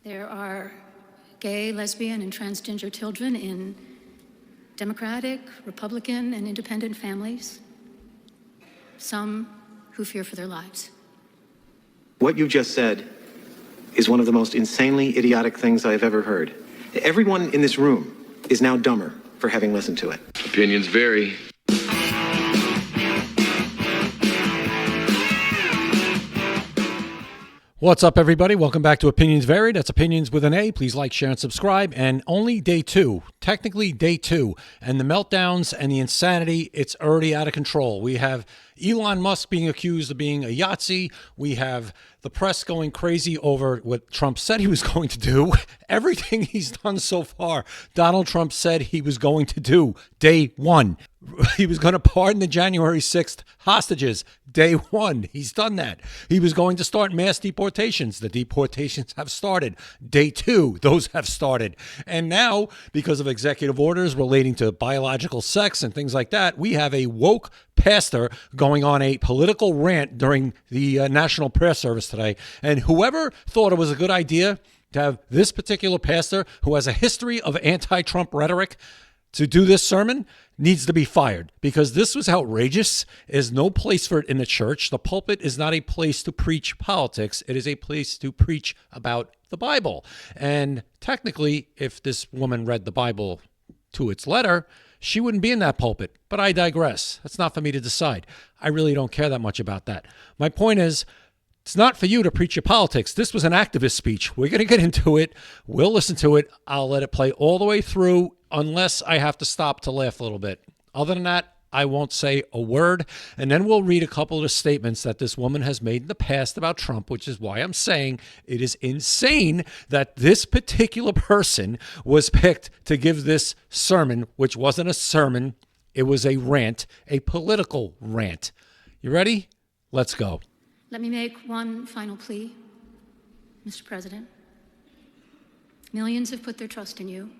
There are gay, lesbian, and transgender children in Democratic, Republican, and independent families, some who fear for their lives. What you just said is one of the most insanely idiotic things I have ever heard. Everyone in this room is now dumber for having listened to it. Opinions vary. What's up, everybody? Welcome back to Opinions Varied. That's Opinions with an A. Please like, share, and subscribe. And only day two, technically day two, and the meltdowns and the insanity, it's already out of control. We have Elon Musk being accused of being a Yahtzee. We have the press going crazy over what Trump said he was going to do. Everything he's done so far, Donald Trump said he was going to do day one. He was going to pardon the January 6th hostages. Day one, he's done that. He was going to start mass deportations. The deportations have started. Day two, those have started. And now, because of executive orders relating to biological sex and things like that, we have a woke pastor going on a political rant during the National Prayer Service today. And whoever thought it was a good idea to have this particular pastor, who has a history of anti-Trump rhetoric, to do this sermon needs to be fired, because this was outrageous. There's no place for it in the church. The pulpit is not a place to preach politics. It is a place to preach about the Bible. And technically, if this woman read the Bible to its letter, she wouldn't be in that pulpit. But I digress. That's not for me to decide. I really don't care that much about that. My point is, it's not for you to preach your politics. This was an activist speech. We're going to get into it. We'll listen to it. I'll let it play all the way through unless I have to stop to laugh a little bit. Other than that, I won't say a word. And then we'll read a couple of the statements that this woman has made in the past about Trump, which is why I'm saying it is insane that this particular person was picked to give this sermon, which wasn't a sermon. It was a rant, a political rant. You ready? Let's go. Let me make one final plea, Mr. President. Millions have put their trust in you.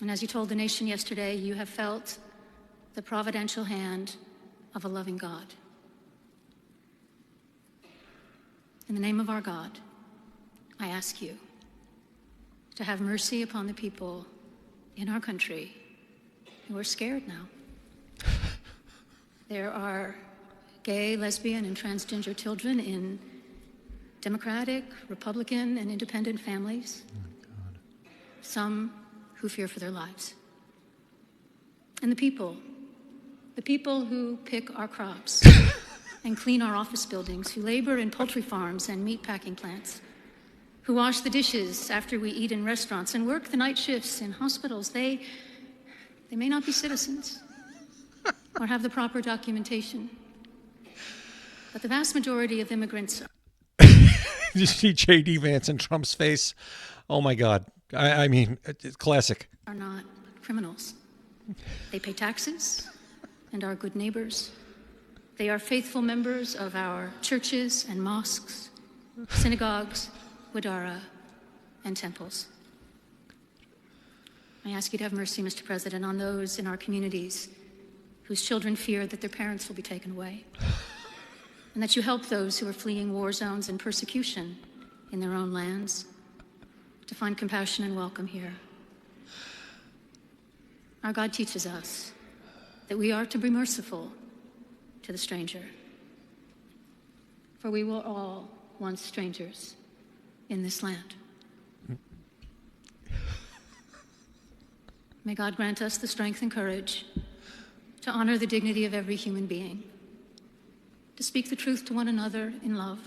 And as you told the nation yesterday, you have felt the providential hand of a loving God. In the name of our God, I ask you to have mercy upon the people in our country who are scared now. There are gay, lesbian, and transgender children in Democratic, Republican, and independent families. Some who fear for their lives. And the people who pick our crops and clean our office buildings, who labor in poultry farms and meat packing plants, who wash the dishes after we eat in restaurants and work the night shifts in hospitals, they may not be citizens or have the proper documentation. But the vast majority of immigrants. You see J.D. Vance in Trump's face? Oh my God. I mean, it's classic. Are not criminals. They pay taxes and are good neighbors. They are faithful members of our churches and mosques, synagogues, wadara, and temples. I ask you to have mercy, Mr. President, on those in our communities whose children fear that their parents will be taken away, and that you help those who are fleeing war zones and persecution in their own lands to find compassion and welcome here. Our God teaches us that we are to be merciful to the stranger, for we were all once strangers in this land. May God grant us the strength and courage to honor the dignity of every human being, to speak the truth to one another in love,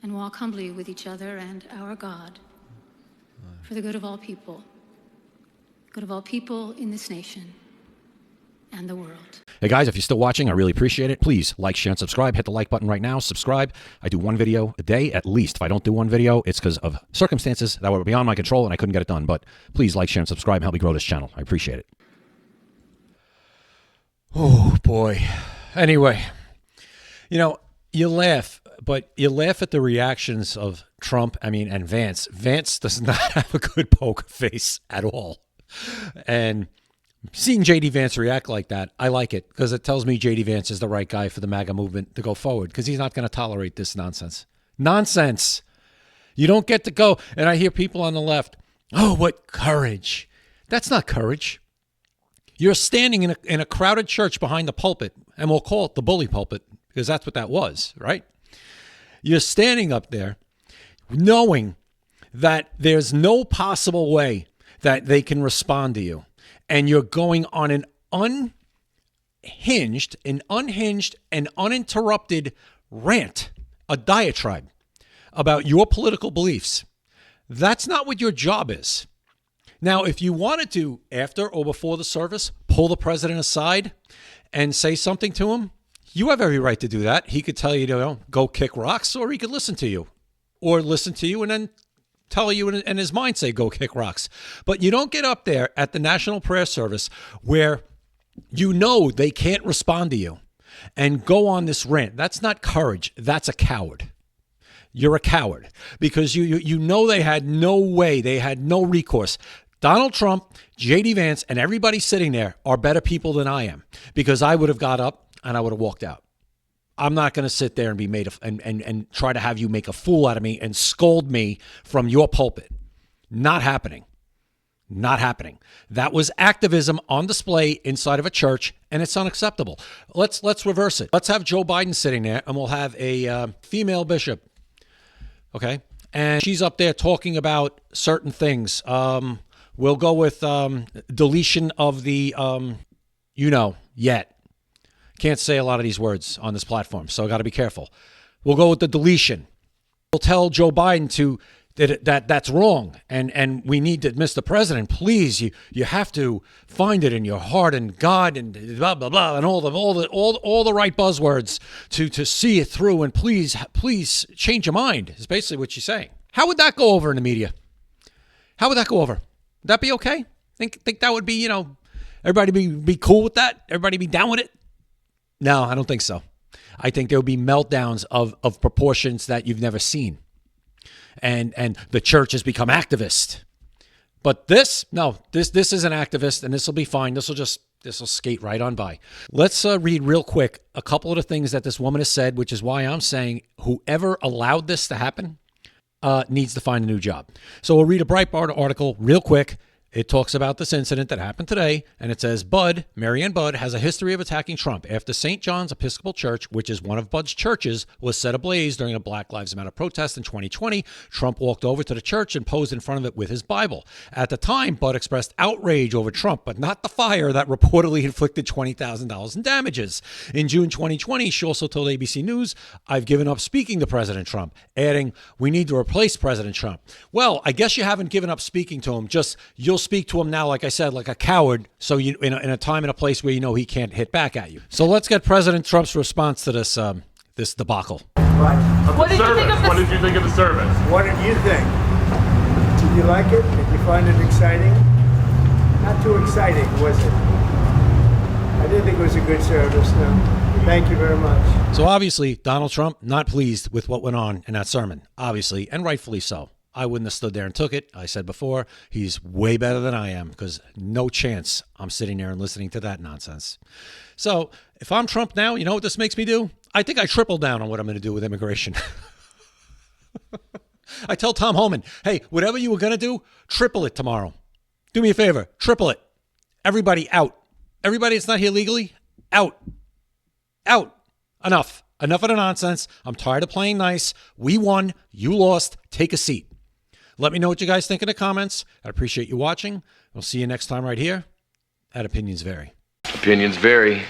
and walk humbly with each other and our God for the good of all people in this nation and the world. Hey guys, if you're still watching, I really appreciate it. Please like, share, and subscribe. Hit the like button right now. Subscribe. I do one video a day at least. If I don't do one video, it's because of circumstances that were beyond my control and I couldn't get it done. But please like, share, and subscribe and help me grow this channel. I appreciate it. Oh boy. Anyway, you know, you laugh, but you laugh at the reactions of Trump, and Vance. Vance does not have a good poker face at all. And seeing J.D. Vance react like that, I like it, because it tells me J.D. Vance is the right guy for the MAGA movement to go forward, because he's not going to tolerate this nonsense. Nonsense. You don't get to go. And I hear people on the left, oh, what courage. That's not courage. You're standing in a crowded church behind the pulpit, and we'll call it the bully pulpit because that's what that was, right? You're standing up there knowing that there's no possible way that they can respond to you. And you're going on an unhinged and uninterrupted rant, a diatribe about your political beliefs. That's not what your job is. Now, if you wanted to, after or before the service, pull the president aside and say something to him, you have every right to do that. He could tell you to go kick rocks, or he could listen to you. Or listen to you and then tell you in his mind say, go kick rocks. But you don't get up there at the National Prayer Service where you know they can't respond to you and go on this rant. That's not courage. That's a coward. You're a coward because you know they had no way. They had no recourse. Donald Trump, J.D. Vance, and everybody sitting there are better people than I am because I would have got up and I would have walked out. I'm not going to sit there and be made and try to have you make a fool out of me and scold me from your pulpit. Not happening. Not happening. That was activism on display inside of a church, and it's unacceptable. Let's reverse it. Let's have Joe Biden sitting there, and we'll have a female bishop. Okay, and she's up there talking about certain things. We'll go with deletion of the yet. Can't say a lot of these words on this platform, so I got to be careful. We'll go with the deletion. We'll tell Joe Biden that's wrong, and we need to, Mr. President, please, you have to find it in your heart and God and blah blah blah and all the right buzzwords to see it through, and please change your mind. Is basically what she's saying. How would that go over in the media? How would that go over? Would that be okay? Think that would be everybody be cool with that? Everybody be down with it? No, I don't think so. I think there would be meltdowns of proportions that you've never seen. And the church has become activist. But this is an activist, and this will be fine. This will skate right on by. Let's read real quick a couple of the things that this woman has said, which is why I'm saying whoever allowed this to happen needs to find a new job. So we'll read a Breitbart article real quick. It talks about this incident that happened today, and it says, Marianne Budde has a history of attacking Trump after St. John's Episcopal Church, which is one of Budde's churches, was set ablaze during a Black Lives Matter protest in 2020. Trump walked over to the church and posed in front of it with his Bible. At the time, Budde expressed outrage over Trump, but not the fire that reportedly inflicted $20,000 in damages. In June 2020, she also told ABC News, I've given up speaking to President Trump, adding, we need to replace President Trump. Well, I guess you haven't given up speaking to him, just you'll speak to him now, like I said, like a coward, so you in a time and a place where you know he can't hit back at you. So let's get President Trump's response to this this debacle. What did you think of this? What did you think of the service? What did you think? Did you like it? Did you find it exciting? Not too exciting, was it? I didn't think it was a good service, no. Thank you very much. So obviously, Donald Trump not pleased with what went on in that sermon, obviously, and rightfully so. I wouldn't have stood there and took it. I said before, he's way better than I am because no chance I'm sitting there and listening to that nonsense. So if I'm Trump now, you know what this makes me do? I think I triple down on what I'm going to do with immigration. I tell Tom Homan, hey, whatever you were going to do, triple it tomorrow. Do me a favor, triple it. Everybody out. Everybody that's not here legally, out. Out. Enough. Enough of the nonsense. I'm tired of playing nice. We won. You lost. Take a seat. Let me know what you guys think in the comments. I appreciate you watching. We'll see you next time right here at Opinions Vary. Opinions vary.